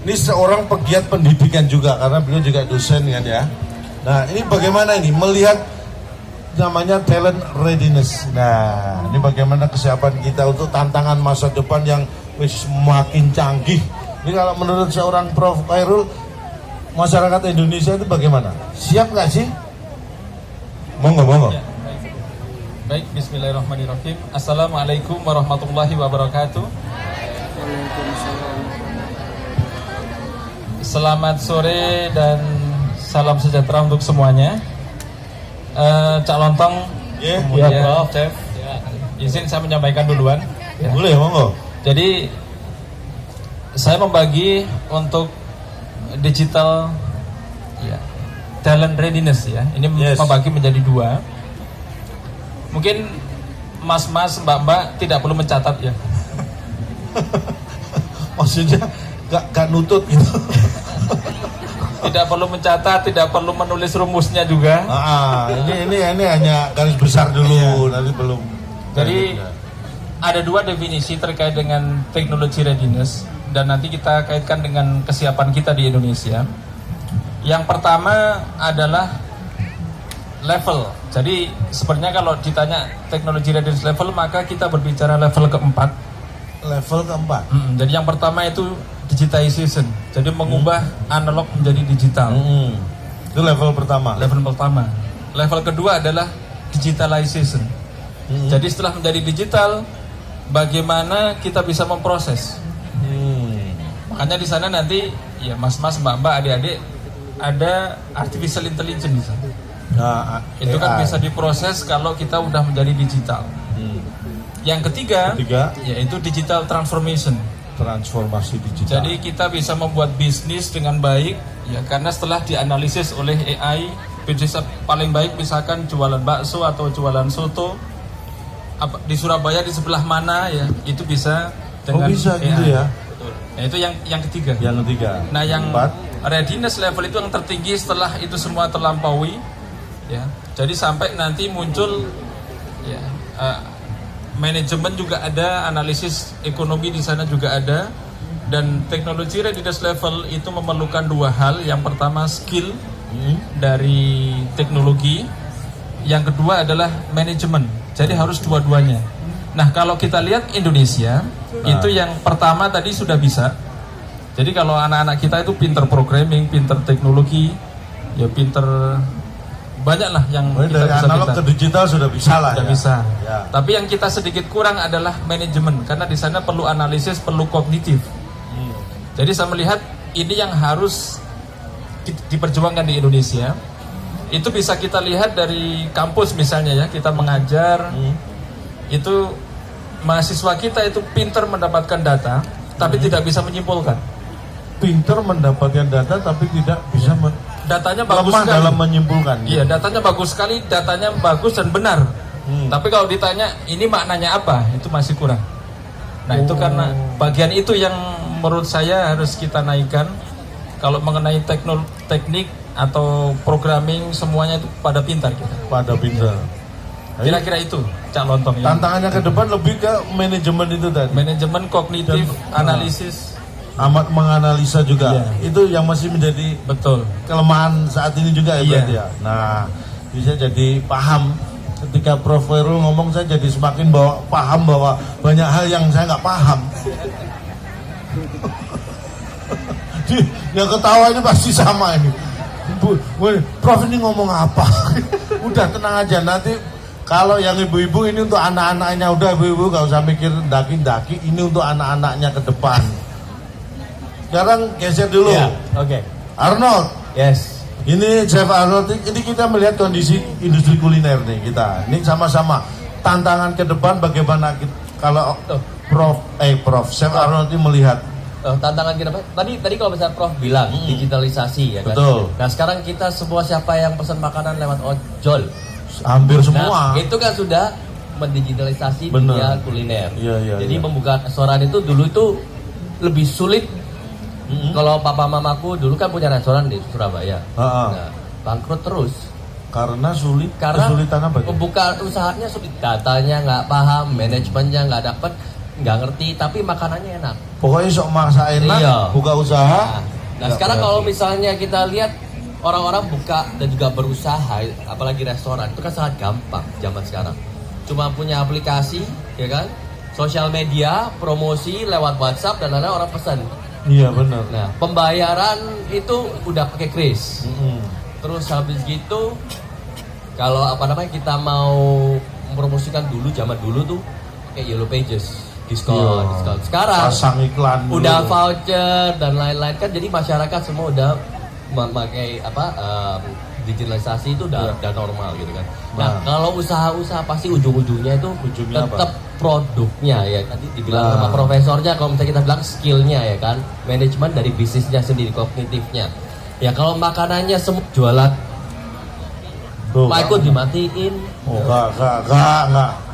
Ini seorang pegiat pendidikan juga karena beliau juga dosen kan ya. Nah ini bagaimana ini melihat namanya talent readiness. Nah ini bagaimana kesiapan kita untuk tantangan masa depan yang semakin canggih. Ini kalau menurut seorang Prof. Khairul, masyarakat Indonesia itu bagaimana? Siap nggak sih? Monggo. Ya, baik, bismillahirrahmanirrahim. Assalamualaikum warahmatullahi wabarakatuh. Selamat sore dan salam sejahtera untuk semuanya. Cak Lontong, kemudian Chef, izin saya menyampaikan duluan. Ya. Boleh, monggo. Jadi saya membagi untuk digital talent readiness ya. Ini membagi menjadi dua. Mungkin mas-mas, mbak-mbak tidak perlu mencatat ya. Maksudnya gak nutut gitu. Tidak perlu mencatat, tidak perlu menulis rumusnya juga. Ini hanya garis besar dulu, nanti belum. Jadi ada dua definisi terkait dengan teknologi readiness dan nanti kita kaitkan dengan kesiapan kita di Indonesia. Yang pertama adalah level. Jadi sebenarnya kalau ditanya teknologi readiness level, maka kita berbicara level keempat. Level keempat. Jadi yang pertama itu digitization. Jadi mengubah analog menjadi digital. Itu level pertama. Level pertama. Level kedua adalah digitalization. Jadi setelah menjadi digital, bagaimana kita bisa memproses? Makanya di sana nanti ya mas-mas, mbak-mbak, adik-adik ada artificial intelligence. Nah, itu kan bisa diproses kalau kita udah menjadi digital. Yang ketiga yaitu digital transformation. Transformasi digital. Jadi kita bisa membuat bisnis dengan baik ya, karena setelah dianalisis oleh AI, bisnis paling baik misalkan jualan bakso atau jualan soto di Surabaya di sebelah mana ya, itu bisa dengan bisa AI. gitu ya. Betul. Nah, itu yang ketiga. Yang ketiga. Nah, yang empat. Readiness level itu yang tertinggi setelah itu semua terlampaui ya. Jadi sampai nanti muncul ya manajemen juga ada, analisis ekonomi di sana juga ada, dan teknologi readiness level itu memerlukan dua hal. Yang pertama skill dari teknologi, yang kedua adalah manajemen. Jadi harus dua-duanya. Nah kalau kita lihat Indonesia, itu yang pertama tadi sudah bisa. Jadi kalau anak-anak kita itu pinter programming, pinter teknologi, ya pinter banyak lah yang kita dari bisa analog ke digital sudah bisa lah. Sudah ya. bisa. Ya. Tapi yang kita sedikit kurang adalah manajemen, karena di sana perlu analisis, perlu kognitif. Jadi saya melihat ini yang harus diperjuangkan di Indonesia. Itu bisa kita lihat dari kampus misalnya ya, kita mengajar, itu mahasiswa kita itu pinter mendapatkan data, tapi tidak bisa menyimpulkan. Pinter mendapatkan data tapi tidak bisa datanya bagus lemah sekali dalam menyimpulkan. Iya, datanya bagus sekali, datanya bagus dan benar. Tapi kalau ditanya ini maknanya apa, itu masih kurang. Nah itu karena bagian itu yang menurut saya harus kita naikkan. Kalau mengenai teknik atau programming, semuanya itu pada pintar kita. Pada pintar. Kira-kira itu Cak Lontong ya. Tantangannya ke depan lebih ke manajemen itu tadi. Manajemen kognitif, analisis, amat menganalisa juga. Iya. Itu yang masih menjadi betul kelemahan saat ini juga ya, iya. berarti ya. Nah, bisa jadi paham. Ketika Prof. Khairul ngomong, saya jadi semakin paham bahwa banyak hal yang saya nggak paham. Yang ketawa ini pasti sama ini. Prof ini ngomong apa? Udah tenang aja, nanti kalau yang ibu-ibu ini untuk anak-anaknya, udah ibu-ibu gak usah mikir daki-daki, ini untuk anak-anaknya ke depan. Sekarang geser dulu. Ya, oke. Arnold. Yes. Ini Chef Arnold, ini kita melihat kondisi industri kuliner nih kita. Ini sama-sama tantangan ke depan bagaimana kita, kalau Prof. Chef Arnold ini melihat tantangan kita tadi kalau misalnya Prof bilang digitalisasi ya kan. Betul. Nah sekarang kita semua siapa yang pesan makanan lewat ojol, hampir semua. Nah, itu kan sudah mendigitalisasi dunia kuliner. Iya, Jadi iya. membuka restoran itu dulu itu lebih sulit. Kalau papa mamaku dulu kan punya restoran di Surabaya. Nah, bangkrut terus. Karena Karena kesulitan apa? membuka usahanya sulit, datanya nggak paham, manajemennya nggak dapat. nggak ngerti tapi makanannya enak. Pokoknya sok masak enak, Iya. buka usaha. Nah sekarang kalau misalnya kita lihat orang-orang buka dan juga berusaha, apalagi restoran, itu kan sangat gampang zaman sekarang. Cuma punya aplikasi, ya kan, sosial media, promosi lewat WhatsApp dan lain-lain, orang pesan. Iya benar. Nah pembayaran itu udah pakai kris. Terus habis gitu, kalau kita mau mempromosikan dulu, zaman dulu tuh pakai Yellow Pages. Diskon. Sekarang pasang iklan udah dulu. voucher dan lain-lain kan, jadi masyarakat semua udah memakai digitalisasi itu udah normal gitu kan. Nah, kalau usaha-usaha pasti ujung-ujungnya itu tetap produknya ya. Tadi dibilang sama profesornya, kalau misalnya kita bilang skillnya ya kan, manajemen dari bisnisnya sendiri, kognitifnya. Ya kalau makanannya semua jualan, Michael dimatiin. Oh, enggak.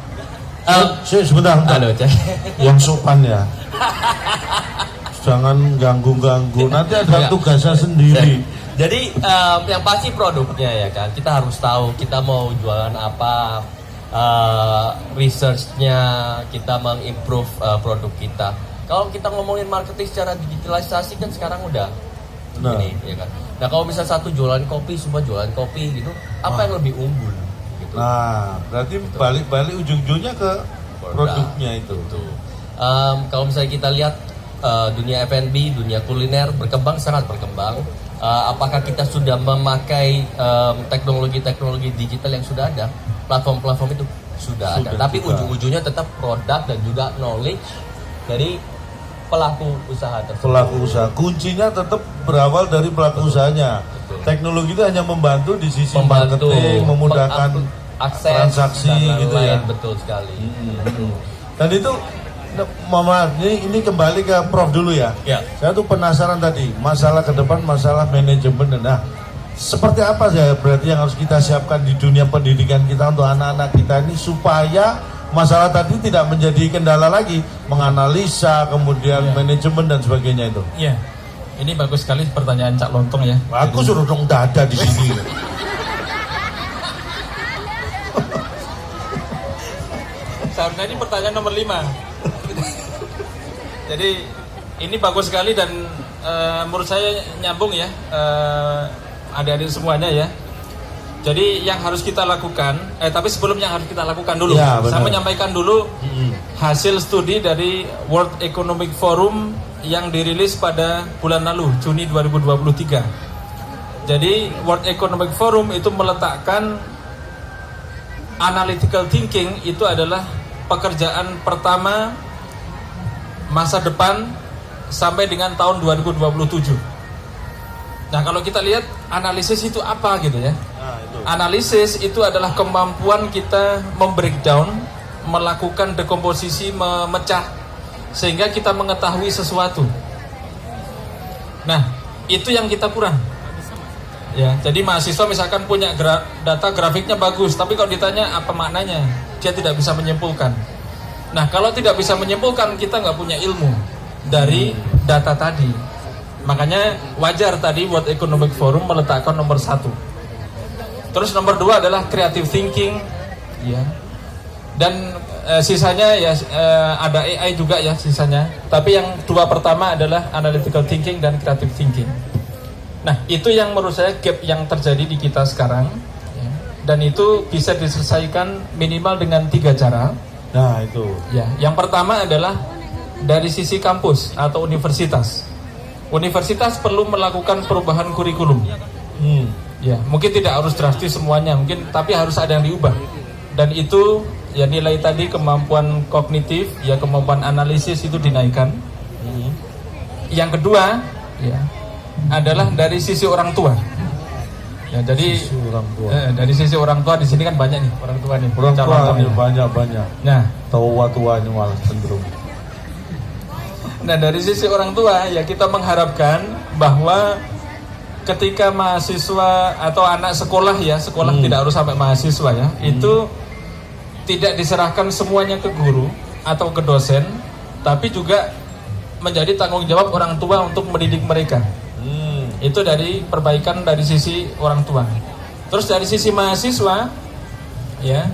Sebentar. Halo, Cek. Yang sopan ya. Jangan ganggu-ganggu. Nanti ada tugasnya sendiri. Jadi yang pasti produknya ya kan. Kita harus tahu kita mau jualan apa, researchnya, kita mengimprove produk kita. Kalau kita ngomongin marketing secara digitalisasi kan sekarang udah ini ya kan. Nah kalau misalnya satu jualan kopi, semua jualan kopi gitu, apa yang lebih unggul? Gitu. Nah, berarti balik-balik ujung-ujungnya ke produknya itu. Kalau misalnya kita lihat dunia F&B, dunia kuliner sangat berkembang. Apakah kita sudah memakai teknologi-teknologi digital yang sudah ada? Platform-platform itu sudah ada. Tapi ujung-ujungnya tetap produk dan juga knowledge dari pelaku usaha tersebut. Pelaku usaha. Kuncinya tetap berawal dari pelaku usahanya. Betul. Teknologi itu hanya membantu di sisi marketing, memudahkan akses, transaksi gitu ya. Betul sekali. Dan itu Mama, ini kembali ke Prof dulu ya. Ya. Saya tuh penasaran tadi, masalah ke depan, masalah manajemen. Nah, seperti apa sih berarti yang harus kita siapkan di dunia pendidikan kita untuk anak-anak kita ini supaya masalah tadi tidak menjadi kendala lagi, menganalisa, kemudian manajemen dan sebagainya itu. Iya. Ini bagus sekali pertanyaan Cak Lontong ya. Aku suruh dong dada di sini. Seharusnya ini pertanyaan nomor 5. Jadi ini bagus sekali dan menurut saya nyambung ya, adik-adik semuanya ya. Jadi yang harus kita lakukan, tapi sebelum yang harus kita lakukan dulu, ya, saya menyampaikan dulu hasil studi dari World Economic Forum yang dirilis pada bulan lalu, Juni 2023. Jadi World Economic Forum itu meletakkan analytical thinking itu adalah pekerjaan pertama masa depan sampai dengan tahun 2027. Nah kalau kita lihat analisis itu apa gitu ya. Analisis itu adalah kemampuan kita membreakdown, melakukan dekomposisi, memecah sehingga kita mengetahui sesuatu. Nah itu yang kita kurang. Ya, jadi mahasiswa misalkan punya data grafiknya bagus, tapi kalau ditanya apa maknanya, dia tidak bisa menyimpulkan. Nah, kalau tidak bisa menyimpulkan, kita nggak punya ilmu dari data tadi. Makanya wajar tadi World Economic Forum meletakkan nomor 1. Terus nomor 2 adalah creative thinking, ya. Dan sisanya ya ada AI juga ya sisanya. Tapi yang 2 pertama adalah analytical thinking dan creative thinking. Nah, itu yang menurut saya gap yang terjadi di kita sekarang, ya. Dan itu bisa diselesaikan minimal dengan 3 cara. Nah itu. Ya, yang pertama adalah dari sisi kampus atau universitas. Universitas perlu melakukan perubahan kurikulum. Ya, mungkin tidak harus drastis semuanya, mungkin tapi harus ada yang diubah. Dan itu ya nilai tadi kemampuan kognitif, ya kemampuan analisis itu dinaikkan. Yang kedua, ya adalah dari sisi orang tua. Ya, jadi dari sisi orang tua di sini kan banyak nih orang tua nih. Orang tua nih banyak. Nah, tua-tuanya malah cenderung. Nah dari sisi orang tua ya kita mengharapkan bahwa ketika mahasiswa atau anak sekolah ya tidak harus sampai mahasiswa ya itu tidak diserahkan semuanya ke guru atau ke dosen, tapi juga menjadi tanggung jawab orang tua untuk mendidik mereka. Itu dari perbaikan dari sisi orang tua. Terus dari sisi mahasiswa ya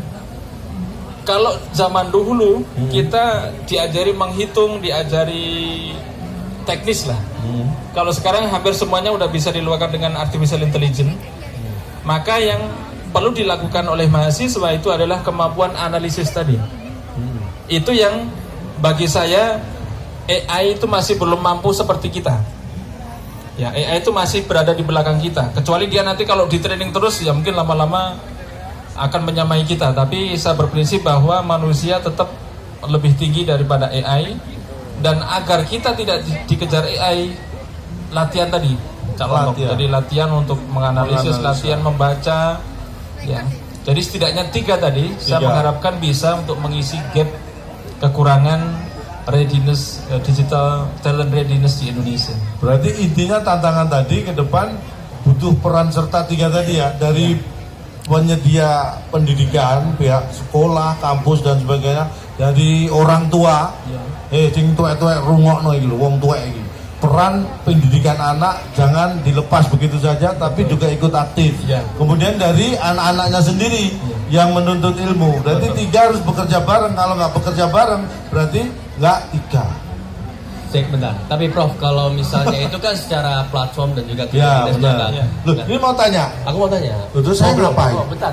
Kalau zaman dulu kita diajari menghitung, diajari teknis lah. Kalau sekarang hampir semuanya udah bisa dilakukan dengan artificial intelligence. Maka yang perlu dilakukan oleh mahasiswa itu adalah kemampuan analisis tadi. Itu yang bagi saya AI itu masih belum mampu seperti kita. Ya, AI itu masih berada di belakang kita. Kecuali dia nanti kalau di training terus ya mungkin lama-lama akan menyamai kita. Tapi saya berprinsip bahwa manusia tetap lebih tinggi daripada AI. Dan agar kita tidak dikejar AI, latihan tadi. Jadi latihan untuk menganalisis, latihan membaca. Ya. Jadi setidaknya 3 tadi. Saya mengharapkan bisa untuk mengisi gap kekurangan readiness, digital talent readiness di Indonesia. Berarti intinya tantangan tadi ke depan butuh peran serta 3 tadi ya, dari penyedia pendidikan, pihak sekolah, kampus dan sebagainya, dari orang tua, sing tuwek-tuwek rungokno iki lho, wong tuwek iki. Peran pendidikan anak jangan dilepas begitu saja, tapi juga ikut aktif. Kemudian dari anak-anaknya sendiri yang menuntut ilmu. Berarti 3 harus bekerja bareng. Kalau nggak bekerja bareng, berarti nggak 3. Cek bentar. Tapi Prof, kalau misalnya itu kan secara platform dan juga kita benar. Loh, ini mau tanya. Aku mau tanya. Terus saya ngapain? Oh, bentar.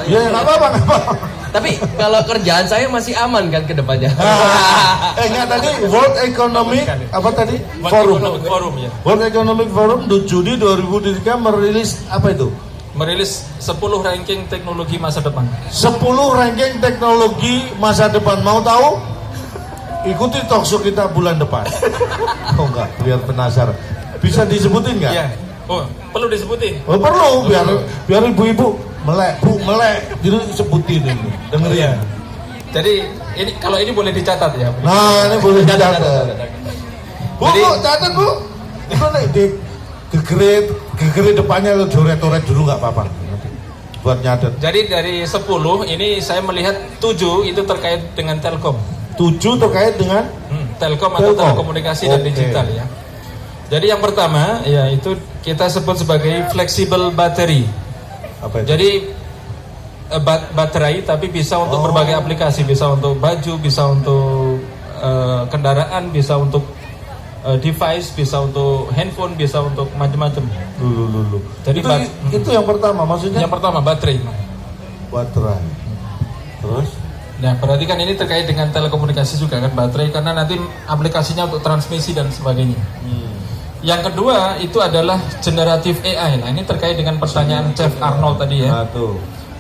Ya nggak apa-apa, nggak apa-apa. Tapi kalau kerjaan saya masih aman kan ke depannya. Enggak, tadi World Economic apa tadi? Forum. Ya. World Economic Forum di Juni 2023 merilis apa itu? Merilis 10 ranking teknologi masa depan. 10 ranking teknologi masa depan. Mau tahu? Ikuti talkshow kita bulan depan. Oh enggak, biar penasaran. Bisa disebutin nggak? Iya. Oh, perlu disebutin. Oh perlu, biar ibu-ibu melek, jadi sebutin ini. Dengerin. Jadi ini kalau ini boleh dicatat ya. Nah, ini boleh dicatat. Bu, Jadi- catat Bu. Itu nih di gegere depannya lo joret-joret dulu nggak apa-apa. Buat nyatet. Jadi dari 10 ini saya melihat 7 itu terkait dengan Telkom. 7 terkait dengan Telkom atau Telkom. telekomunikasi dan digital ya. Jadi yang pertama ya itu kita sebut sebagai flexible battery. apa itu? Jadi baterai tapi bisa untuk berbagai aplikasi, bisa untuk baju, bisa untuk kendaraan, bisa untuk device, bisa untuk handphone, bisa untuk macam-macam. Dulu. Jadi itu yang pertama, maksudnya yang pertama baterai. baterai. Terus? Nah, berarti kan ini terkait dengan telekomunikasi juga kan baterai karena nanti aplikasinya untuk transmisi dan sebagainya. Yang kedua itu adalah generative AI. Nah, ini terkait dengan pertanyaan Chef Arnold tadi ya.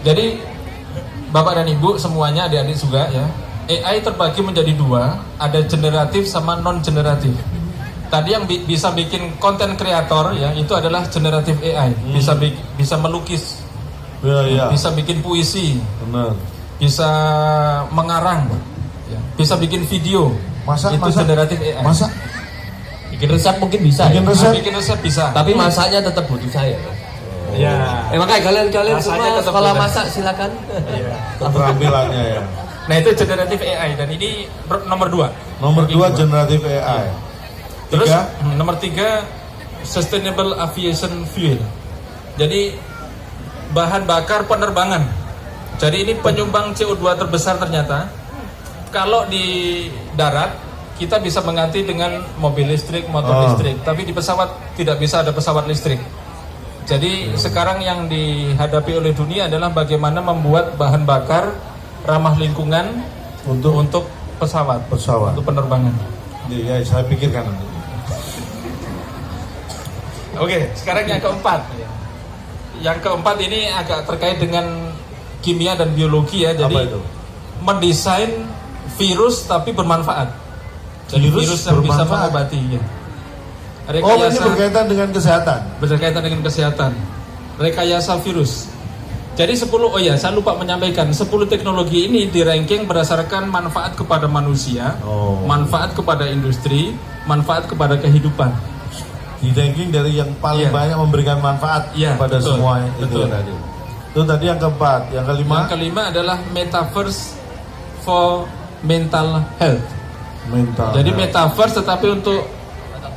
Jadi Bapak dan Ibu semuanya adik-adik juga ya. AI terbagi menjadi 2, ada generatif sama non generatif. Tadi yang bisa bikin konten kreator ya itu adalah generatif AI. Bisa melukis. Bisa bikin puisi. Benar. Bisa mengarang, ya. Bisa bikin video, itu generatif AI. Masak? Bikin resep mungkin bisa. Bikin resep bisa. Tapi masaknya tetap butuh saya. Ya. Makanya kalian Masaknya semua tetap sekolah beda. masak silakan. Keterampilannya ya. Nah itu generatif AI dan ini nomor 2. Nomor 2 generatif AI. Terus 3? nomor 3 sustainable aviation fuel. Jadi bahan bakar penerbangan. Jadi ini penyumbang CO2 terbesar ternyata. Kalau di darat kita bisa mengganti dengan mobil listrik, motor listrik, tapi di pesawat tidak bisa ada pesawat listrik. Jadi sekarang yang dihadapi oleh dunia adalah bagaimana membuat bahan bakar ramah lingkungan untuk pesawat, untuk penerbangan. Ya, saya pikirkan nanti. Oke, sekarang yang keempat. Yang keempat ini agak terkait dengan kimia dan biologi ya. Jadi Apa itu? mendesain virus tapi bermanfaat. Jadi virus yang bisa mengobati ya. Ini berkaitan dengan kesehatan. Berkaitan dengan kesehatan. Rekayasa virus. Jadi 10 saya lupa menyampaikan 10 teknologi ini di ranking berdasarkan manfaat kepada manusia, manfaat kepada industri, manfaat kepada kehidupan. Di ranking dari yang paling banyak memberikan manfaat kepada semua itu tadi. Itu tadi yang keempat, yang kelima. Yang kelima adalah metaverse for mental health. Jadi metaverse tetapi untuk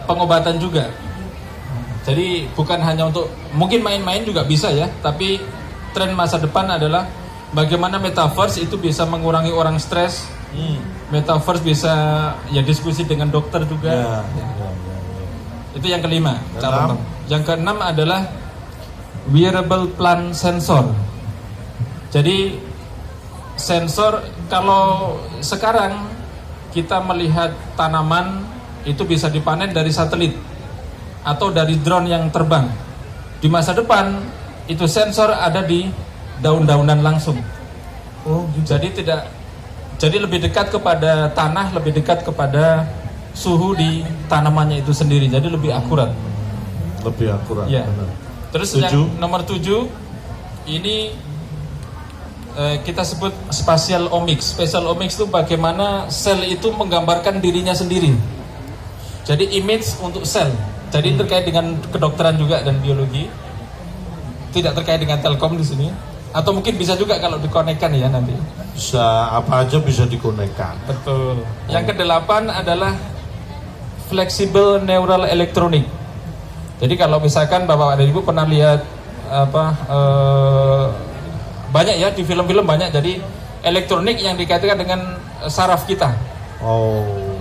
pengobatan juga. Jadi bukan hanya untuk mungkin main-main juga bisa ya, tapi tren masa depan adalah bagaimana metaverse itu bisa mengurangi orang stres. Metaverse bisa ya diskusi dengan dokter juga. Itu yang kelima. Yang keenam adalah wearable plant sensor. Jadi sensor, kalau sekarang kita melihat tanaman itu bisa dipanen dari satelit atau dari drone yang terbang. Di masa depan itu sensor ada di daun-daunan langsung. Jadi lebih dekat kepada tanah, lebih dekat kepada suhu di tanamannya itu sendiri. Jadi lebih akurat. Lebih akurat. Ya. Benar. Terus 7. yang nomor 7 ini kita sebut spatial omics. Spatial omics itu bagaimana sel itu menggambarkan dirinya sendiri. Jadi image untuk sel. Jadi terkait dengan kedokteran juga dan biologi. Tidak terkait dengan telkom di sini. Atau mungkin bisa juga kalau dikonekkan ya nanti. Bisa apa aja bisa dikonekkan. Betul. Yang ke-8 adalah flexible neural electronic. Jadi kalau misalkan Bapak dan Ibu pernah lihat banyak ya di film-film banyak. Jadi elektronik yang dikaitkan dengan saraf kita.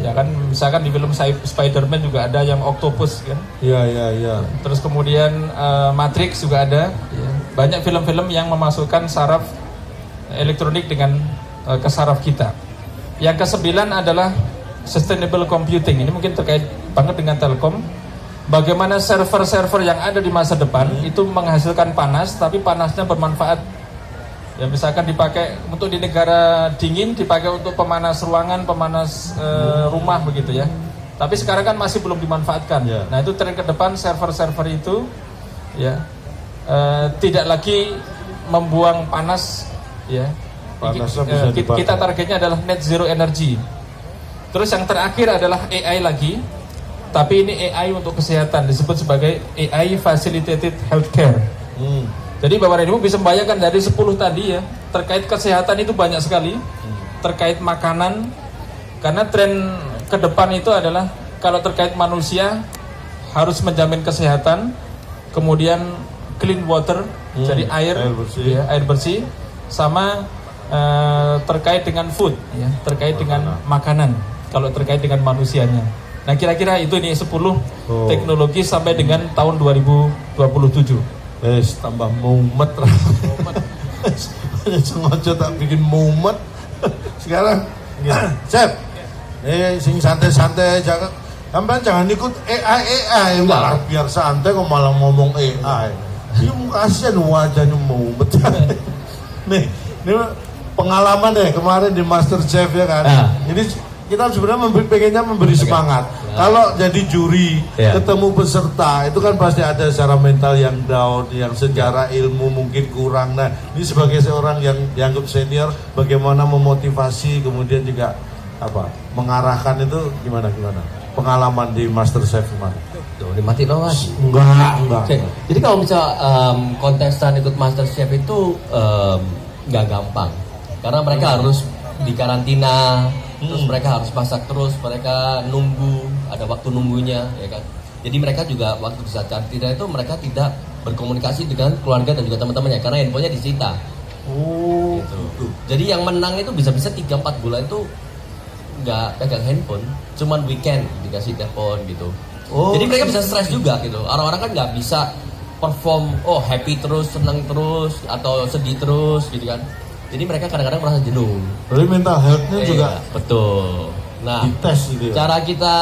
Ya kan, misalkan di film Spider-Man juga ada yang octopus kan. Iya. Terus kemudian Matrix juga ada. Banyak film-film yang memasukkan saraf elektronik dengan ke saraf kita. Yang ke-9 adalah sustainable computing. Ini mungkin terkait banget dengan Telkom. Bagaimana server-server yang ada di masa depan itu menghasilkan panas, tapi panasnya bermanfaat. Ya misalkan dipakai untuk di negara dingin, dipakai untuk pemanas ruangan, pemanas rumah begitu ya. Tapi sekarang kan masih belum dimanfaatkan. Nah itu tren ke depan server-server itu ya tidak lagi membuang panas ya. Panasnya bisa Kita targetnya adalah net zero energy. Terus yang terakhir adalah AI lagi. Tapi ini AI untuk kesehatan, disebut sebagai AI facilitated healthcare. Jadi Bapak dan Ibu bisa membayangkan dari 10 tadi ya, terkait kesehatan itu banyak sekali. Terkait makanan, karena tren ke depan itu adalah kalau terkait manusia harus menjamin kesehatan, kemudian clean water, jadi air bersih, sama terkait dengan food, ya, terkait dengan makanan, kalau terkait dengan manusianya. Nah kira-kira itu nih 10 teknologi sampai dengan tahun 2027. Tambah mumet. Sengaja tak bikin mumet. Sekarang Chef, sing santai-santai jangan. Jangan ikut AI malah biar santai kok malah ngomong AI. Ini kasihan wajahnya mumet. Nih, ini pengalaman deh kemarin di Master Chef ya kan. Ini kita sebenarnya pengennya memberi semangat. Kalau jadi juri, ketemu peserta, itu kan pasti ada secara mental yang down, yang secara ilmu mungkin kurang. Nah, ini sebagai seorang yang dianggap senior, bagaimana memotivasi, kemudian juga mengarahkan itu gimana? Pengalaman di Master Chef kemarin. Dimati loh mas. Enggak. Jadi kalau misal kontestan ikut Master Chef itu nggak gampang, karena mereka harus di karantina. Terus mereka harus masak terus, mereka nunggu, ada waktu nunggunya, ya kan. Jadi mereka juga waktu di saat karantina itu mereka tidak berkomunikasi dengan keluarga dan juga teman-temannya karena handphonenya disita. Gitu. Jadi yang menang itu bisa-bisa 3-4 bulan itu nggak pegang handphone, cuman weekend dikasih telepon gitu. Jadi mereka bisa stres juga gitu. Orang-orang kan nggak bisa perform, happy terus, senang terus, atau sedih terus gitu kan. Jadi mereka kadang-kadang merasa jenuh. Jadi mental health-nya juga betul. Nah, dites gitu ya. Cara kita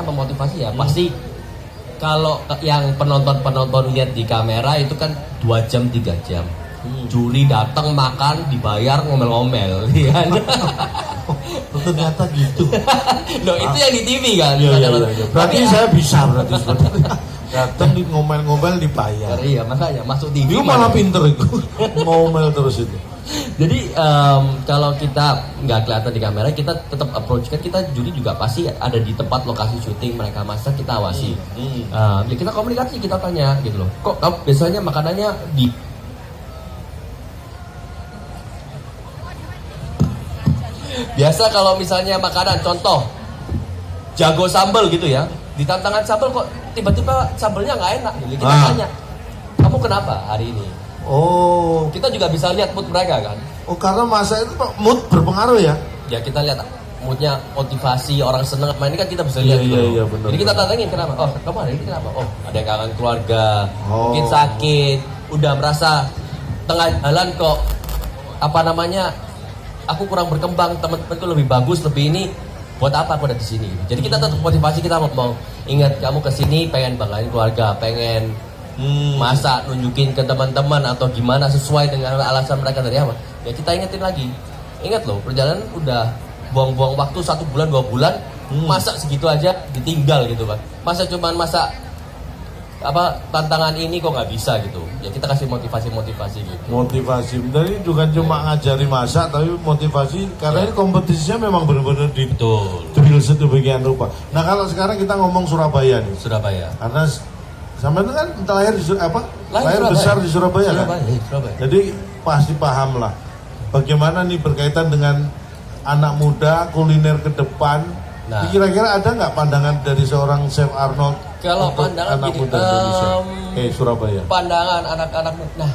memotivasi ya pasti kalau yang penonton lihat di kamera itu kan 2 jam 3 jam. Juri datang makan dibayar ngomel-ngomel, ya kan? Ternyata gitu. Loh, itu yang di TV kan. Iya. Berarti saya bisa berarti datang di ngomel-ngomel dibayar. Iya, makanya masuk TV. Itu malah pinter itu. Ngomel terus itu. Jadi kalau kita nggak kelihatan di kamera, kita tetap approach kan, kita juri juga pasti ada di tempat lokasi syuting mereka masak, kita awasi. Ya kita komunikasi, kita tanya gitu loh. Kok biasanya makanannya di biasa kalau misalnya makanan contoh jago sambal gitu ya, di tantangan sambal kok tiba-tiba sambalnya nggak enak gitu. Kita tanya, kamu kenapa hari ini? Oh, Kita juga bisa lihat mood mereka kan. oh karena masa itu Pak, mood berpengaruh ya? Ya kita lihat moodnya, motivasi orang seneng apa ini kan kita bisa lihat Iya, gitu iya, loh. iya, benar, Jadi kita benar. tantangin kenapa? Oh kamu hari ini kenapa? Oh ada yang kangen keluarga, Oh. mungkin sakit, udah merasa tengah jalan kok apa namanya? Aku kurang berkembang, teman-temanku lebih bagus, lebih ini. Buat apa aku ada di sini? Jadi kita tetap motivasi kita mau ingat kamu kesini pengen banggain keluarga, pengen masa nunjukin ke teman-teman atau gimana sesuai dengan alasan mereka dari apa? Ya kita ingetin lagi. Ingat loh, perjalanan udah buang-buang waktu 1 bulan 2 bulan, masa segitu aja ditinggal gitu kan? Masa cuman masa apa tantangan ini kok nggak bisa gitu? Ya kita kasih motivasi gitu. Motivasi, jadi bukan cuma ngajari masak, tapi motivasi karena ini kompetisinya memang benar-benar di Betul. drill sedemikian rupa. Nah kalau sekarang kita ngomong Surabaya nih, Surabaya. karena sama itu kan lahir di apa? Lahir Surabaya. besar di Surabaya, kan? Surabaya. Jadi pasti paham lah bagaimana nih berkaitan dengan anak muda kuliner ke depan. Nah. Kira-kira ada nggak pandangan dari seorang Chef Arnold Kalau untuk pandangan anak gini, muda Indonesia? Surabaya. Pandangan anak-anak, nah